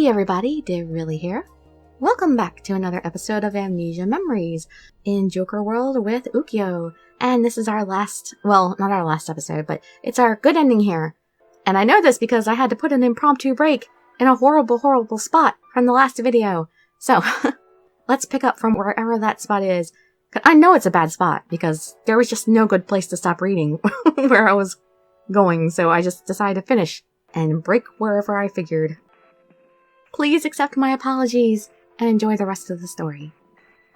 Hey everybody, Dirili here. Welcome back to another episode of Amnesia Memories in Joker World with Ukyo. And this is our last, well, not our last episode, but it's our good ending here. And I know this because I had to put an impromptu break in a horrible spot from the last video. So, let's pick up from wherever that spot is. I know it's a bad spot because there was just no good place to stop reading where I was going, so I just decided to finish and break wherever I figured. Please accept my apologies and enjoy the rest of the story.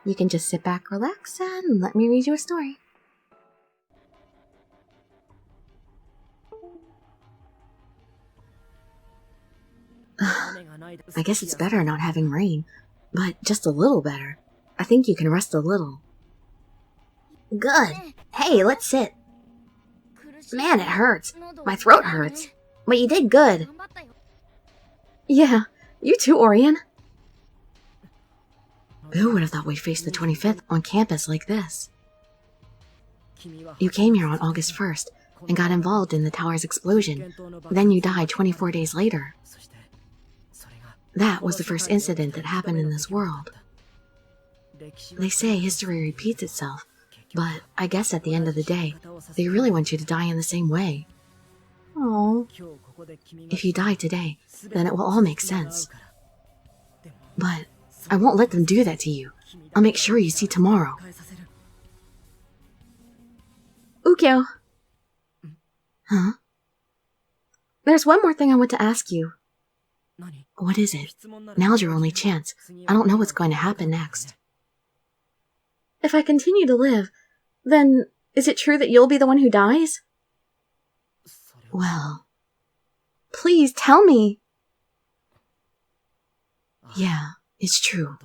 You can just sit back, relax, and let me read you a story. I guess it's better not having rain, but just a little better. I think you can rest a little. Good. Hey, let's sit. Man, it hurts. My throat hurts. But you did good. Yeah, you too, Orion. Who would have thought we'd face the 25th on campus like this? You came here on August 1st and got involved in the tower's explosion. Then you died 24 days later. That was the first incident that happened in this world. They say history repeats itself, but I guess at the end of the day, they really want you to die in the same way. Oh. If you die today, then it will all make sense. But I won't let them do that to you. I'll make sure you see tomorrow. Ukyo. Huh? There's one more thing I want to ask you. What is it? Now's your only chance. I don't know what's going to happen next. If I continue to live, then is it true that you'll be the one who dies? Well, please tell me. Yeah, it's true.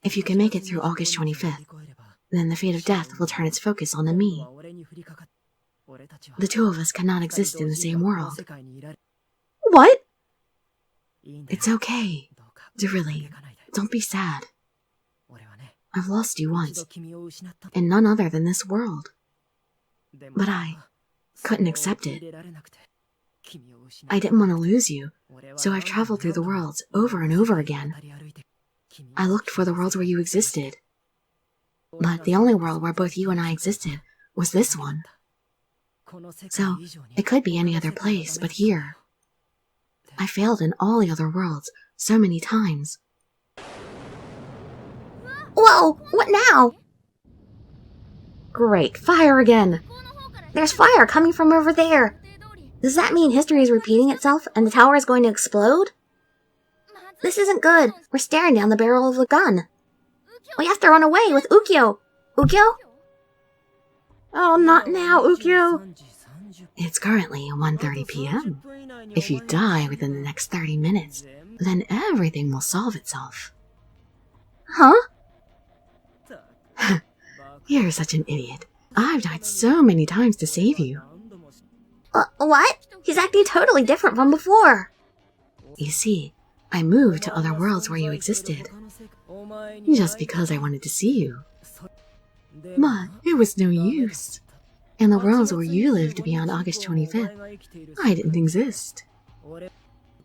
If you can make it through August 25th, then the fate of death will turn its focus onto me. The two of us cannot exist in the same world. What? It's okay. Dirili, don't be sad. I've lost you once, and none other than this world. But I couldn't accept it. I didn't want to lose you, so I've traveled through the worlds over and over again. I looked for the worlds where you existed, but the only world where both you and I existed was this one. So, it could be any other place but here. I failed in all the other worlds so many times. Whoa! What now? Great, fire again! There's fire coming from over there! Does that mean history is repeating itself and the tower is going to explode? This isn't good. We're staring down the barrel of a gun. We have to run away with Ukyo. Ukyo? Oh, not now, Ukyo. It's currently 1:30 p.m. If you die within the next 30 minutes, then everything will solve itself. Huh? You're such an idiot. I've died so many times to save you. What? He's acting totally different from before. You see, I moved to other worlds where you existed. Just because I wanted to see you. But it was no use. In the worlds where you lived beyond August 25th, I didn't exist.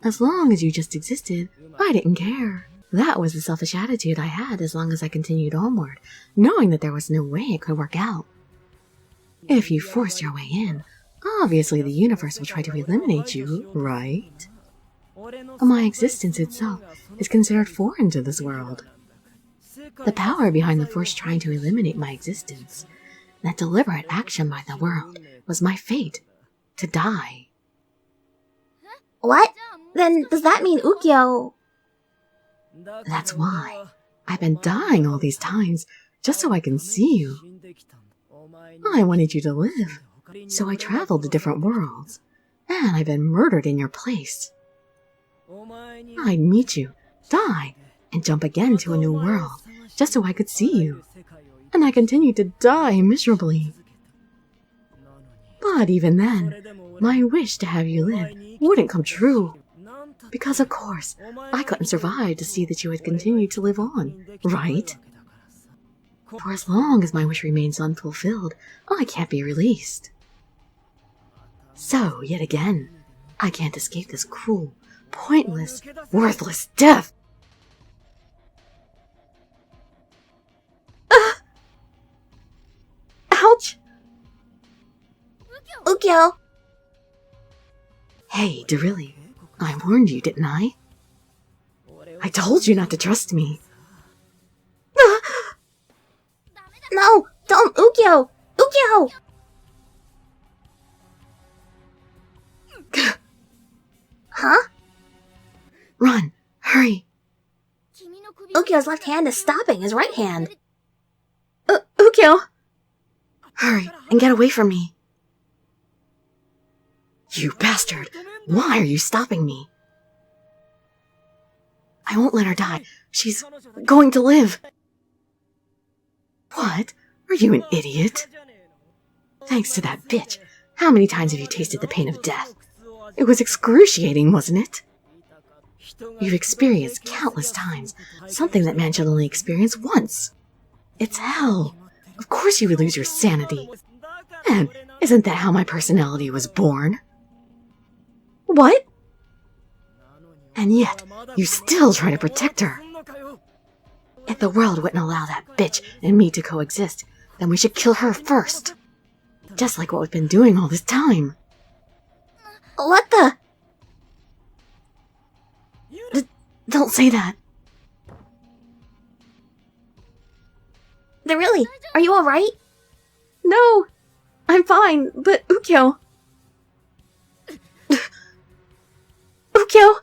As long as you just existed, I didn't care. That was the selfish attitude I had as long as I continued onward, knowing that there was no way it could work out. If you forced your way in, obviously the universe will try to eliminate you, right? My existence itself is considered foreign to this world. The power behind the force trying to eliminate my existence, that deliberate action by the world, was my fate, to die. What? Then does that mean Ukyo... That's why. I've been dying all these times, just so I can see you. I wanted you to live, so I traveled to different worlds, and I've been murdered in your place. I'd meet you, die, and jump again to a new world, just so I could see you. And I continued to die miserably. But even then, my wish to have you live wouldn't come true. Because of course, I couldn't survive to see that you had continued to live on, right? For as long as my wish remains unfulfilled, I can't be released. So, yet again, I can't escape this cruel, pointless, worthless death. Ouch! Ukyo! Hey, Dirili, I warned you, didn't I? I told you not to trust me. No! Don't! Ukyo! Ukyo! Huh? Run! Hurry! Ukyo's left hand is stopping his right hand. Ukyo! Hurry and get away from me. You bastard! Why are you stopping me? I won't let her die. She's going to live. What? Are you an idiot? Thanks to that bitch. How many times have you tasted the pain of death? It was excruciating, wasn't it? You've experienced countless times something that man should only experience once. It's hell. Of course you would lose your sanity. And isn't that how my personality was born? What? And yet, you still try to protect her. If the world wouldn't allow that bitch and me to coexist, then we should kill her first. Just like what we've been doing all this time. What the? Don't say that. Dirili, are you alright? No, I'm fine, but Ukyo... Ukyo!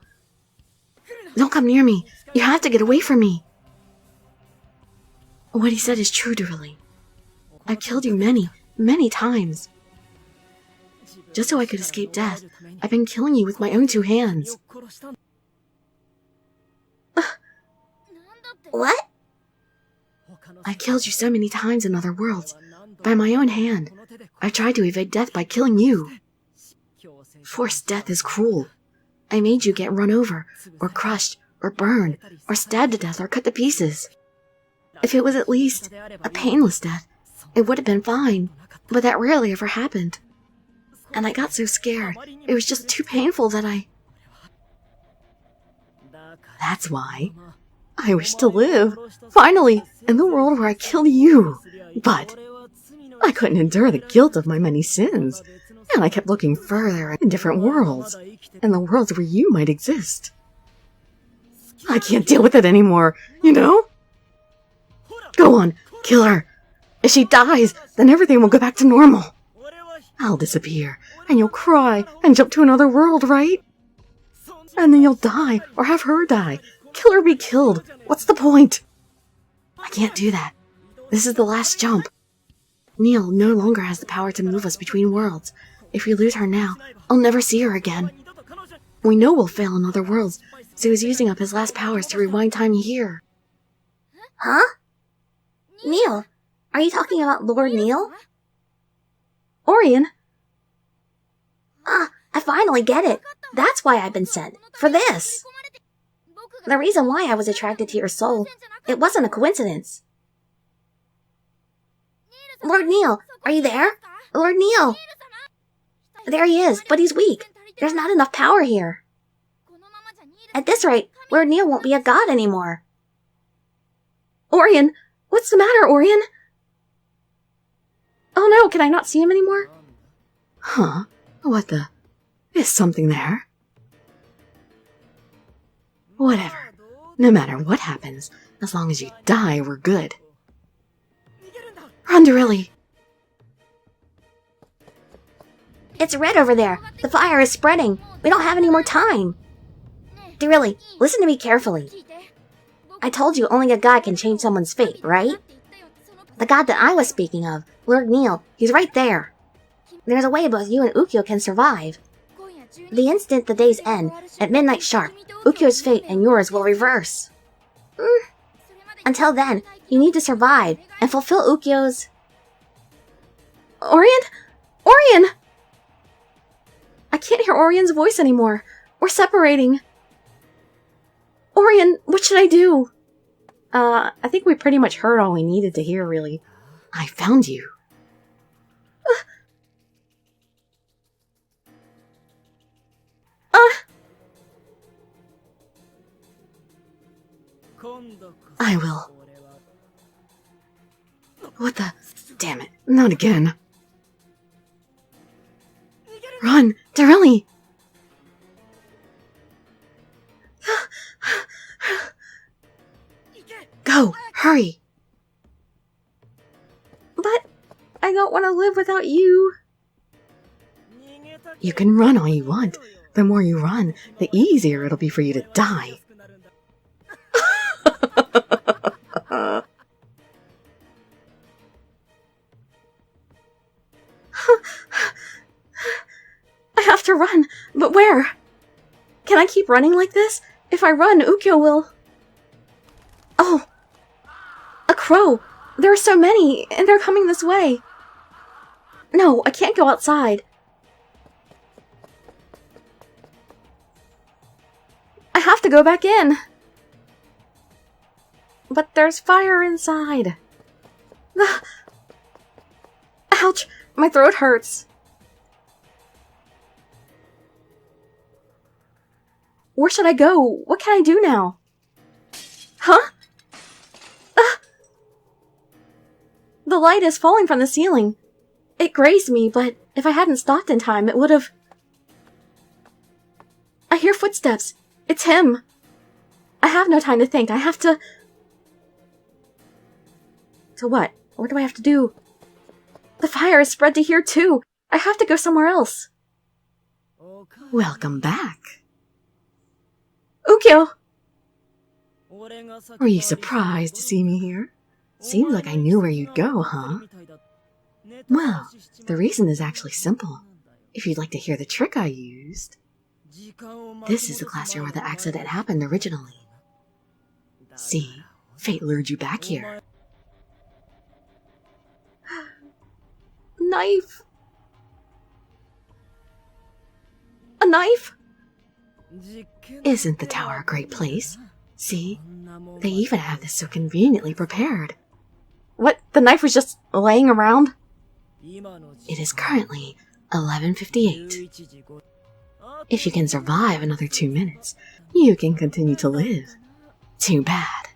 Don't come near me. You have to get away from me. What he said is true, Dirili. I've killed you many, many times. Just so I could escape death, I've been killing you with my own two hands. What? I killed you so many times in other worlds, by my own hand. I tried to evade death by killing you. Forced death is cruel. I made you get run over, or crushed, or burned, or stabbed to death, or cut to pieces. If it was at least a painless death, it would have been fine, but that rarely ever happened. And I got so scared, it was just too painful that I... That's why. I wish to live, finally, in the world where I kill you. But I couldn't endure the guilt of my many sins, and I kept looking further in different worlds, in the worlds where you might exist. I can't deal with it anymore, you know? Go on, kill her. If she dies, then everything will go back to normal. I'll disappear, and you'll cry and jump to another world, right? And then you'll die, or have her die. Kill or be killed. What's the point? I can't do that. This is the last jump. Neil no longer has the power to move us between worlds. If we lose her now, I'll never see her again. We know we'll fail in other worlds, so he's using up his last powers to rewind time here. Huh? Neil? Are you talking about Lord Neil? Orion? Ah, I finally get it. That's why I've been sent. For this. The reason why I was attracted to your soul, it wasn't a coincidence. Lord Neil, are you there? Lord Neil! There he is, but he's weak. There's not enough power here. At this rate, Lord Neil won't be a god anymore. Orion! What's the matter, Orion? Oh no, can I not see him anymore? Huh? What the... Is something there? Whatever. No matter what happens, as long as you die, we're good. Run, Dirili! It's red over there. The fire is spreading. We don't have any more time. Dirili, listen to me carefully. I told you only a god can change someone's fate, right? The god that I was speaking of, Lord Neil, he's right there. There's a way both you and Ukyo can survive. The instant the days end, at midnight sharp, Ukyo's fate and yours will reverse. Until then, you need to survive and fulfill Ukyo's... Orion? Orion! I can't hear Orion's voice anymore. We're separating. Orion, what should I do? I think we pretty much heard all we needed to hear, really. I found you. I will. What the? Damn it, not again. Run, Dirili! Go, hurry! But I don't want to live without you. You can run all you want. The more you run, the easier it'll be for you to die. I have to run, but where? Can I keep running like this? If I run, Ukyo will... Oh! A crow! There are so many, and they're coming this way. No, I can't go outside. I have to go back in. But there's fire inside. Ouch! My throat hurts. Where should I go? What can I do now? Huh? The light is falling from the ceiling. It grazed me, but if I hadn't stopped in time, it would have... I hear footsteps. It's him. I have no time to think. I have to... To what? What do I have to do? The fire has spread to here too. I have to go somewhere else. Welcome back. Ukyo! Were you surprised to see me here? Seems like I knew where you'd go, huh? Well, the reason is actually simple. If you'd like to hear the trick I used. This is the classroom where the accident happened originally. See, fate lured you back here. Knife. A knife? Isn't the tower a great place? See, they even have this so conveniently prepared. What? The knife was just laying around? It is currently 11:58. If you can survive another 2 minutes, you can continue to live. Too bad.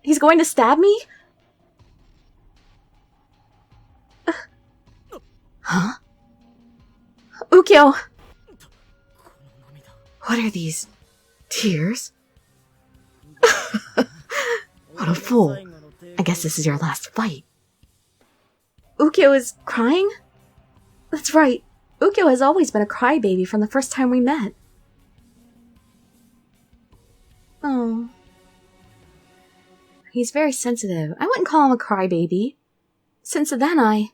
He's going to stab me? Huh? Ukyo! What are these? Tears? What a fool. I guess this is your last fight. Ukyo is crying? That's right. Ukyo has always been a crybaby from the first time we met. Oh. He's very sensitive. I wouldn't call him a crybaby. Since then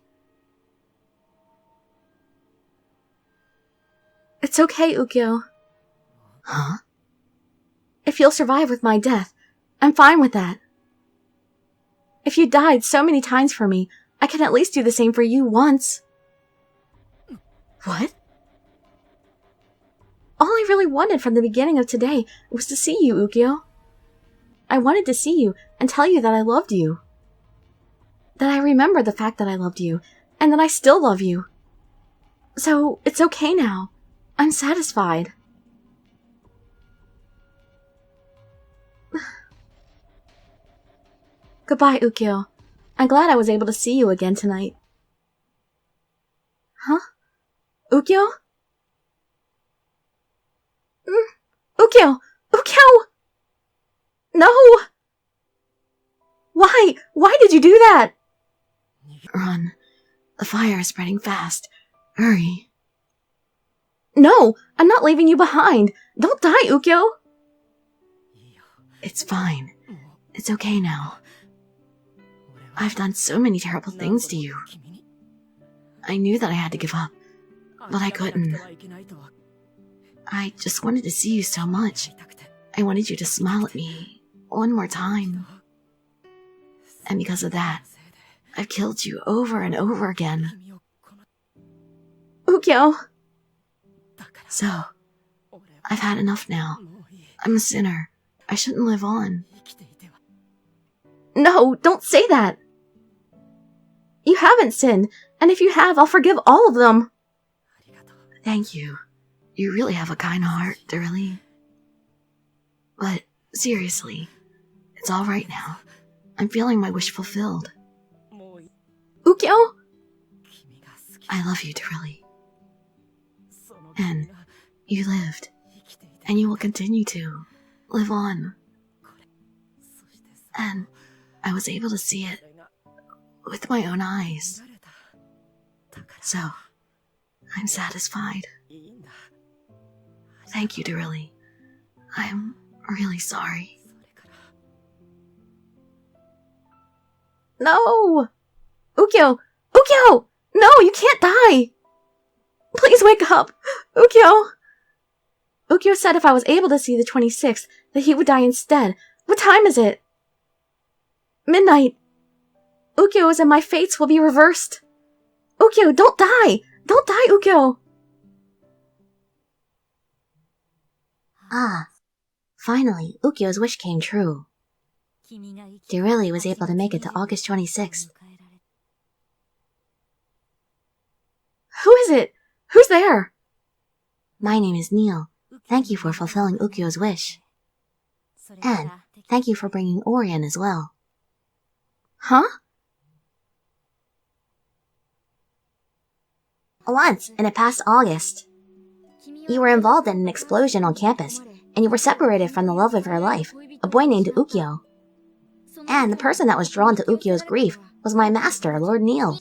It's okay, Ukyo. Huh? If you'll survive with my death, I'm fine with that. If you died so many times for me, I can at least do the same for you once. What? All I really wanted from the beginning of today was to see you, Ukyo. I wanted to see you and tell you that I loved you. That I remember the fact that I loved you, and that I still love you. So, it's okay now. I'm satisfied. Goodbye, Ukyo. I'm glad I was able to see you again tonight. Huh? Ukyo? Ukyo! Ukyo! No! Why? Why did you do that? Run. The fire is spreading fast. Hurry. No! I'm not leaving you behind! Don't die, Ukyo! It's fine. It's okay now. I've done so many terrible things to you. I knew that I had to give up, but I couldn't. I just wanted to see you so much. I wanted you to smile at me one more time. And because of that, I've killed you over and over again. Ukyo! So, I've had enough now. I'm a sinner. I shouldn't live on. No, don't say that! You haven't sinned, and if you have, I'll forgive all of them. Thank you. You really have a kind heart, Dirili. But seriously, it's all right now. I'm feeling my wish fulfilled. Ukyo? I love you, Dirili. And you lived, and you will continue to live on. And I was able to see it with my own eyes. So, I'm satisfied. Thank you, Dirili. I'm really sorry. No! Ukyo! Ukyo! No, you can't die! Please wake up! Ukyo! Ukyo said if I was able to see the 26th, that he would die instead. What time is it? Midnight. Ukyo is and my fates will be reversed. Ukyo, don't die! Don't die, Ukyo! Ah, finally, Ukyo's wish came true. Dirili was able to make it to August 26th. Who is it? Who's there? My name is Neil. Thank you for fulfilling Ukyo's wish. And thank you for bringing Orion as well. Huh? Once, in a past August, you were involved in an explosion on campus, and you were separated from the love of your life, a boy named Ukyo. And the person that was drawn to Ukyo's grief was my master, Lord Neil.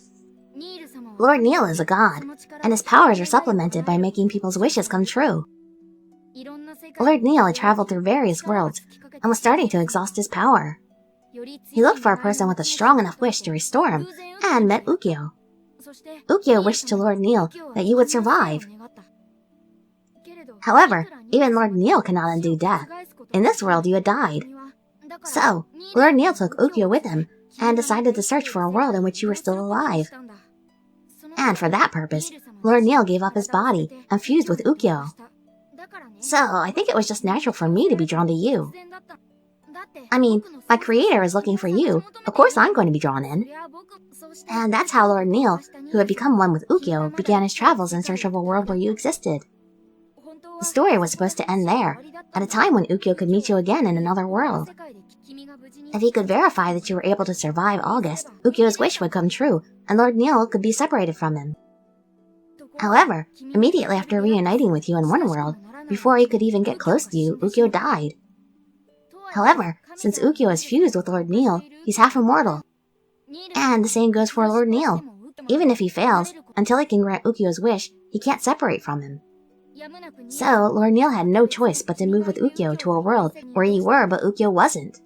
Lord Neil is a god, and his powers are supplemented by making people's wishes come true. Lord Neil had traveled through various worlds, and was starting to exhaust his power. He looked for a person with a strong enough wish to restore him, and met Ukyo. Ukyo wished to Lord Neil that you would survive. However, even Lord Neil cannot undo death. In this world, you had died. So, Lord Neil took Ukyo with him, and decided to search for a world in which you were still alive. And for that purpose, Lord Neil gave up his body and fused with Ukyo. So, I think it was just natural for me to be drawn to you. I mean, my creator is looking for you. Of course I'm going to be drawn in. And that's how Lord Neil, who had become one with Ukyo, began his travels in search of a world where you existed. The story was supposed to end there, at a time when Ukyo could meet you again in another world. If he could verify that you were able to survive August, Ukyo's wish would come true, and Lord Neil could be separated from him. However, immediately after reuniting with you in one world, before he could even get close to you, Ukyo died. However, since Ukyo is fused with Lord Neil, he's half immortal. And the same goes for Lord Neil. Even if he fails, until he can grant Ukyo's wish, he can't separate from him. So, Lord Neil had no choice but to move with Ukyo to a world where you were but Ukyo wasn't.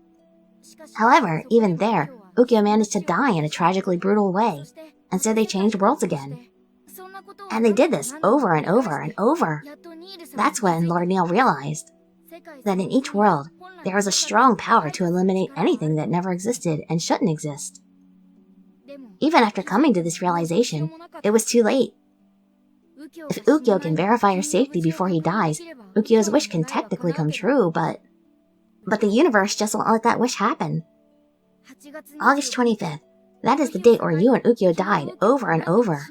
However, even there, Ukyo managed to die in a tragically brutal way, and so they changed worlds again. And they did this over and over and over. That's when Lord Neil realized that in each world, there was a strong power to eliminate anything that never existed and shouldn't exist. Even after coming to this realization, it was too late. If Ukyo can verify her safety before he dies, Ukyo's wish can technically come true, but the universe just won't let that wish happen. August 25th, that is the date where you and Ukyo died over and over.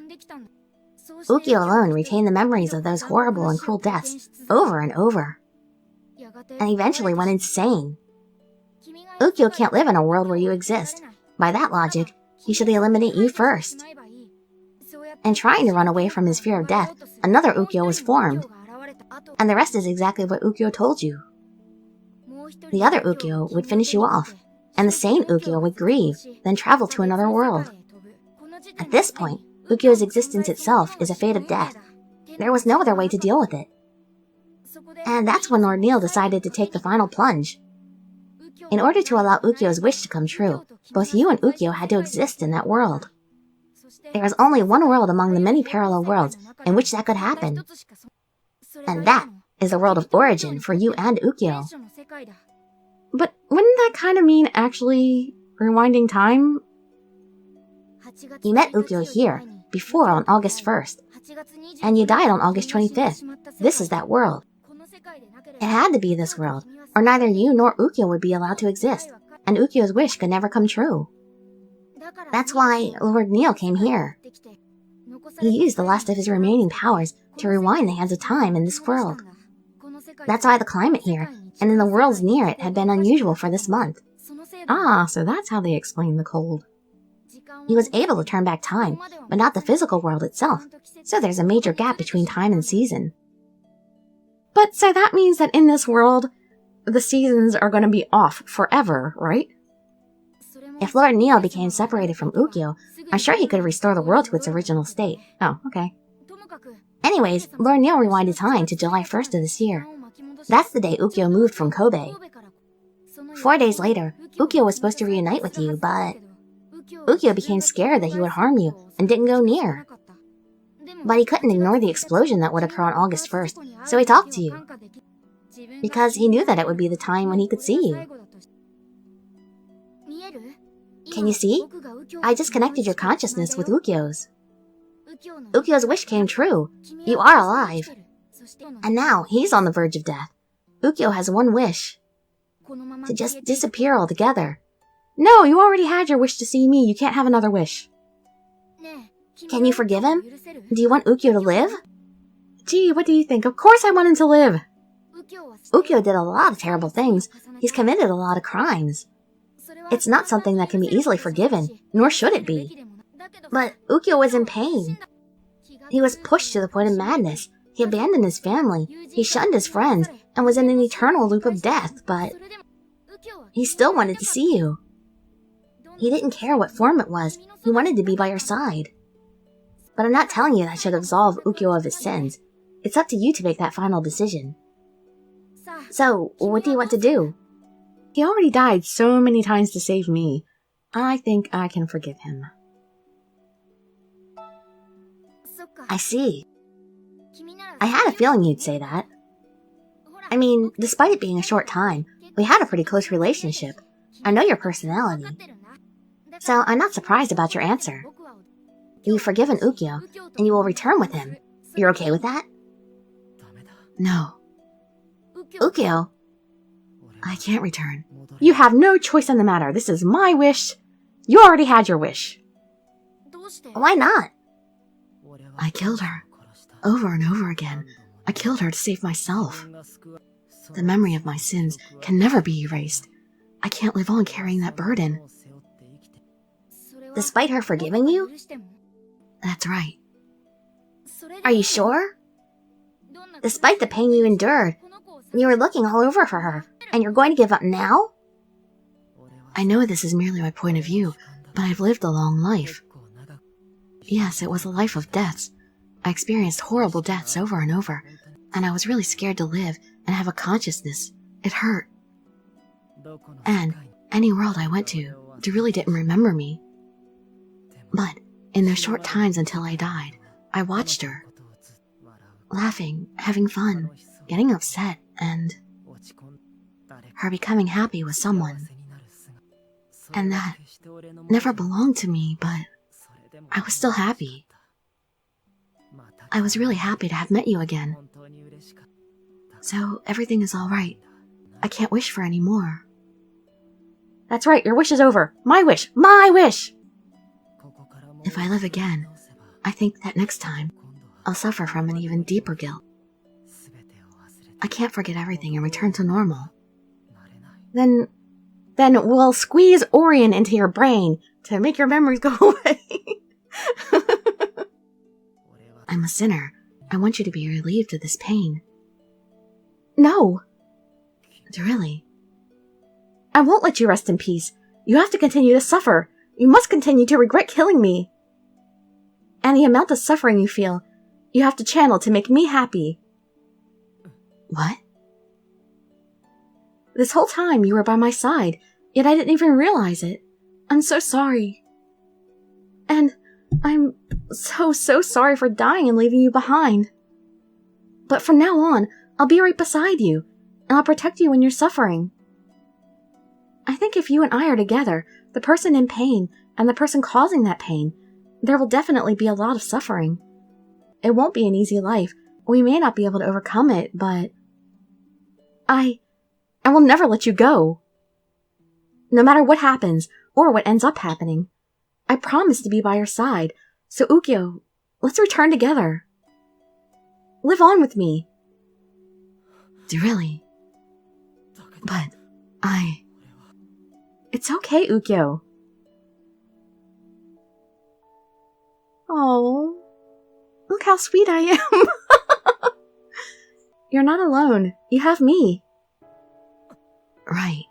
Ukyo alone retained the memories of those horrible and cruel deaths over and over, and eventually went insane. Ukyo can't live in a world where you exist. By that logic, he should eliminate you first. And trying to run away from his fear of death, another Ukyo was formed. And the rest is exactly what Ukyo told you. The other Ukyo would finish you off, and the sane Ukyo would grieve, then travel to another world. At this point, Ukyo's existence itself is a fate of death. There was no other way to deal with it. And that's when Lord Neil decided to take the final plunge. In order to allow Ukyo's wish to come true, both you and Ukyo had to exist in that world. There is only one world among the many parallel worlds in which that could happen. And that is the world of origin for you and Ukyo. But wouldn't that kind of mean actually rewinding time? You met Ukyo here, before on August 1st, and you died on August 25th. This is that world. It had to be this world, or neither you nor Ukyo would be allowed to exist, and Ukyo's wish could never come true. That's why Lord Neil came here. He used the last of his remaining powers to rewind the hands of time in this world. That's why the climate here, and in the worlds near it, had been unusual for this month. Ah, so that's how they explain the cold. He was able to turn back time, but not the physical world itself, so there's a major gap between time and season. But so that means that in this world, the seasons are going to be off forever, right? If Lord Neil became separated from Ukyo, I'm sure he could restore the world to its original state. Oh, okay. Anyways, Lord Neil rewinded time to July 1st of this year. That's the day Ukyo moved from Kobe. 4 days later, Ukyo was supposed to reunite with you, but Ukyo became scared that he would harm you and didn't go near. But he couldn't ignore the explosion that would occur on August 1st, so he talked to you. Because he knew that it would be the time when he could see you. Can you see? I just connected your consciousness with Ukyo's. Ukyo's wish came true. You are alive. And now he's on the verge of death. Ukyo has one wish. To just disappear altogether. No, you already had your wish to see me. You can't have another wish. Can you forgive him? Do you want Ukyo to live? Gee, what do you think? Of course I want him to live. Ukyo did a lot of terrible things. He's committed a lot of crimes. It's not something that can be easily forgiven, nor should it be. But Ukyo was in pain. He was pushed to the point of madness. He abandoned his family. He shunned his friends and was in an eternal loop of death, but he still wanted to see you. He didn't care what form it was. He wanted to be by your side. But I'm not telling you that should absolve Ukyo of his sins. It's up to you to make that final decision. So, what do you want to do? He already died so many times to save me. I think I can forgive him. I see. I had a feeling you'd say that. I mean, despite it being a short time, we had a pretty close relationship. I know your personality. So I'm not surprised about your answer. You've forgiven Ukyo, and you will return with him. You're okay with that? No. Ukyo? I can't return. You have no choice in the matter. This is my wish. You already had your wish. Why not? I killed her. Over and over again. I killed her to save myself. The memory of my sins can never be erased. I can't live on carrying that burden. Despite her forgiving you? That's right. Are you sure? Despite the pain you endured, you were looking all over for her, and you're going to give up now? I know this is merely my point of view, but I've lived a long life. Yes, it was a life of deaths. I experienced horrible deaths over and over, and I was really scared to live and have a consciousness. It hurt. And any world I went to, Dirili didn't remember me. But in those short times until I died, I watched her. Laughing, having fun, getting upset, and her becoming happy with someone. And that never belonged to me, but I was still happy. I was really happy to have met you again. So everything is all right. I can't wish for any more. That's right, your wish is over. My wish! My wish! If I live again, I think that next time, I'll suffer from an even deeper guilt. I can't forget everything and return to normal. Then we'll squeeze Orion into your brain to make your memories go away. I'm a sinner. I want you to be relieved of this pain. No! Dirili. I won't let you rest in peace. You have to continue to suffer. You must continue to regret killing me. And the amount of suffering you feel, you have to channel to make me happy. What? This whole time you were by my side, yet I didn't even realize it. I'm so sorry. And I'm so sorry for dying and leaving you behind. But from now on, I'll be right beside you, and I'll protect you when you're suffering. I think if you and I are together, the person in pain and the person causing that pain, there will definitely be a lot of suffering. It won't be an easy life. We may not be able to overcome it, but I will never let you go. No matter what happens, or what ends up happening. I promise to be by your side, so Ukyo, Let's return together. Live on with me. Dirili. But It's okay, Ukyo. Oh, look how sweet I am. You're not alone. You have me. Right.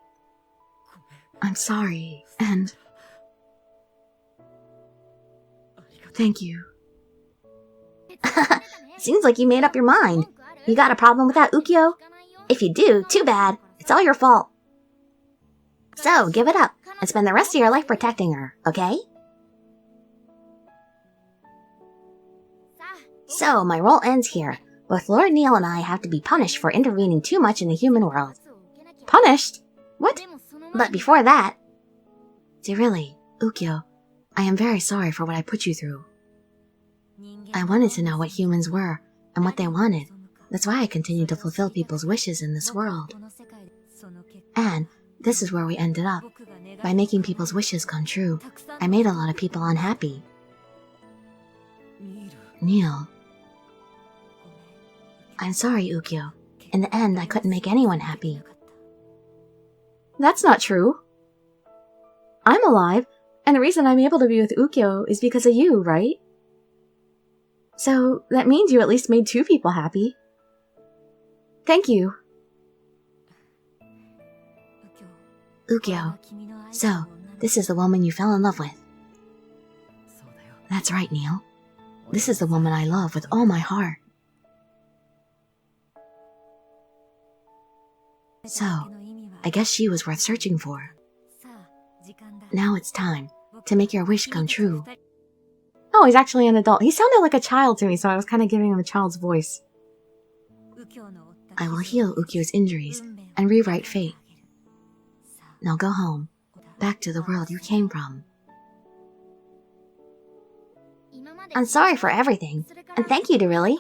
I'm sorry, and thank you. Seems like you made up your mind. You got a problem with that, Ukyo? If you do, too bad. It's all your fault. So, give it up, and spend the rest of your life protecting her, okay? So, my role ends here. Both Lord Neil and I have to be punished for intervening too much in the human world. Punished? What? But before that... Dirili, Ukyo, I am very sorry for what I put you through. I wanted to know what humans were, and what they wanted. That's why I continued to fulfill people's wishes in this world. And this is where we ended up. By making people's wishes come true, I made a lot of people unhappy. Neil. I'm sorry, Ukyo. In the end, I couldn't make anyone happy. That's not true. I'm alive, and the reason I'm able to be with Ukyo is because of you, right? So, that means you at least made 2 people happy. Thank you. Ukyo, so, this is the woman you fell in love with. That's right, Neil. This is the woman I love with all my heart. So, I guess she was worth searching for. Now it's time to make your wish come true. Oh, he's actually an adult. He sounded like a child to me, so I was kind of giving him a child's voice. I will heal Ukyo's injuries and rewrite fate. Now go home, back to the world you came from. I'm sorry for everything, and thank you, Dirili.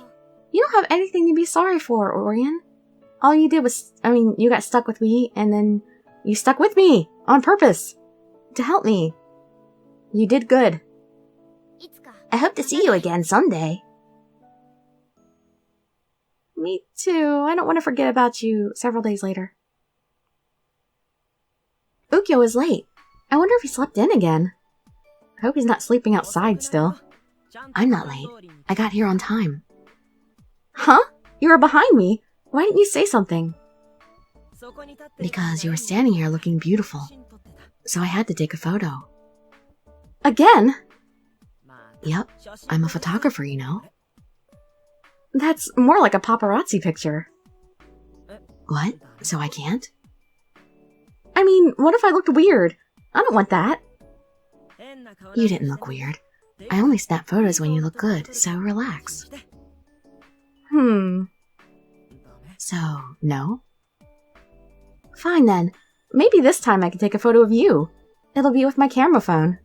You don't have anything to be sorry for, Orion. All you did was, you got stuck with me, and then you stuck with me on purpose to help me. You did good. I hope to see you again someday. Me too. I don't want to forget about you several days later. Ukyo is late. I wonder if he slept in again. I hope he's not sleeping outside still. I'm not late. I got here on time. Huh? You were behind me? Why didn't you say something? Because you were standing here looking beautiful. So I had to take a photo. Again? Yep, I'm a photographer, you know. That's more like a paparazzi picture. What? So I can't? What if I looked weird? I don't want that. You didn't look weird. I only snap photos when you look good, so relax. So, no? Fine then. Maybe this time I can take a photo of you. It'll be with my camera phone.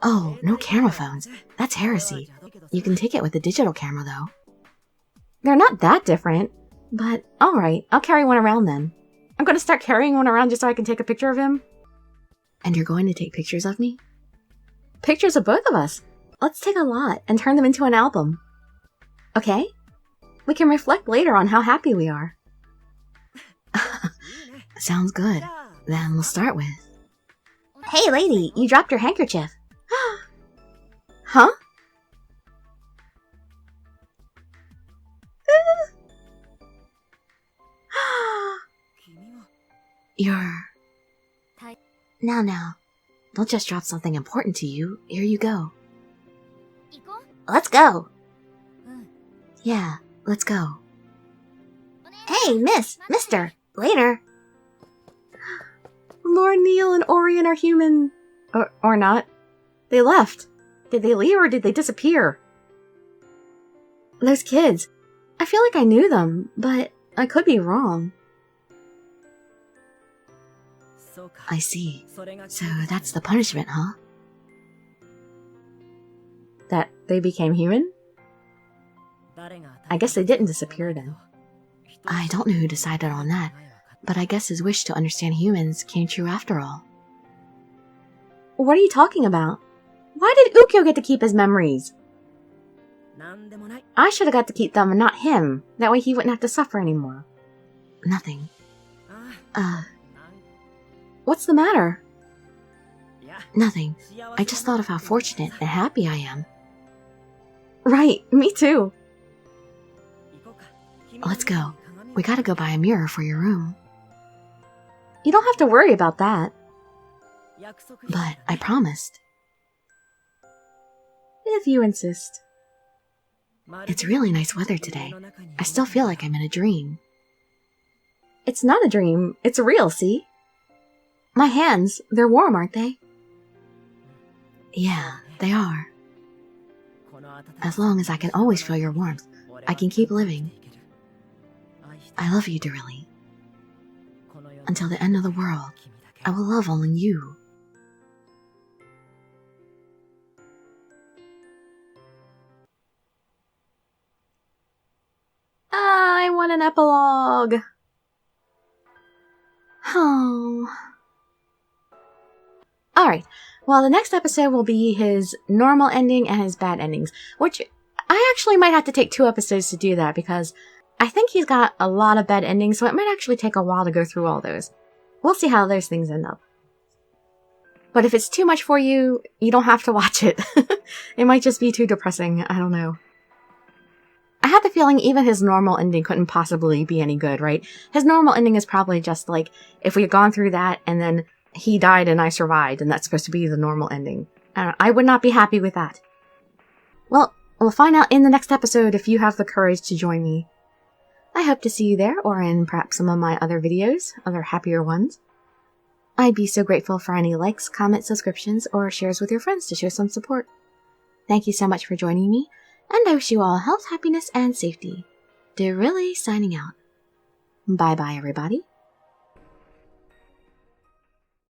Oh, no camera phones. That's heresy. You can take it with a digital camera, though. They're not that different. But, alright, I'll carry one around then. I'm gonna start carrying one around just so I can take a picture of him. And you're going to take pictures of me? Pictures of both of us. Let's take a lot and turn them into an album. Okay? We can reflect later on how happy we are. Sounds good. Then we'll start with... Hey lady, you dropped your handkerchief. Huh? You're... Now. Don't just drop something important to you. Here you go. Let's go. Yeah, let's go. Hey, mister, later. Lord Neil and Orion are human. Or not. They left. Did they leave or did they disappear? Those kids. I feel like I knew them, but I could be wrong. I see. So that's the punishment, huh? That they became human? I guess they didn't disappear then. I don't know who decided on that, but I guess his wish to understand humans came true after all. What are you talking about? Why did Ukyo get to keep his memories? I should have got to keep them and not him. That way he wouldn't have to suffer anymore. Nothing. What's the matter? Nothing. I just thought of how fortunate and happy I am. Right, me too. Let's go. We gotta go buy a mirror for your room. You don't have to worry about that. But I promised. If you insist. It's really nice weather today. I still feel like I'm in a dream. It's not a dream. It's real, see? My hands, they're warm, aren't they? Yeah, they are. As long as I can always feel your warmth, I can keep living. I love you, Dirili. Until the end of the world, I will love only you. I want an epilogue. Oh. Alright, well, the next episode will be his normal ending and his bad endings, which I actually might have to take 2 episodes to do that because I think he's got a lot of bad endings, so it might actually take a while to go through all those. We'll see how those things end up. But if it's too much for you, you don't have to watch it. It might just be too depressing, I don't know. I had the feeling even his normal ending couldn't possibly be any good, right? His normal ending is probably just like, if we had gone through that and then he died and I survived, and that's supposed to be the normal ending. I would not be happy with that. Well, we'll find out in the next episode if you have the courage to join me. I hope to see you there, or in perhaps some of my other videos, other happier ones. I'd be so grateful for any likes, comments, subscriptions, or shares with your friends to show some support. Thank you so much for joining me, and I wish you all health, happiness, and safety. Dirili signing out. Bye-bye, everybody.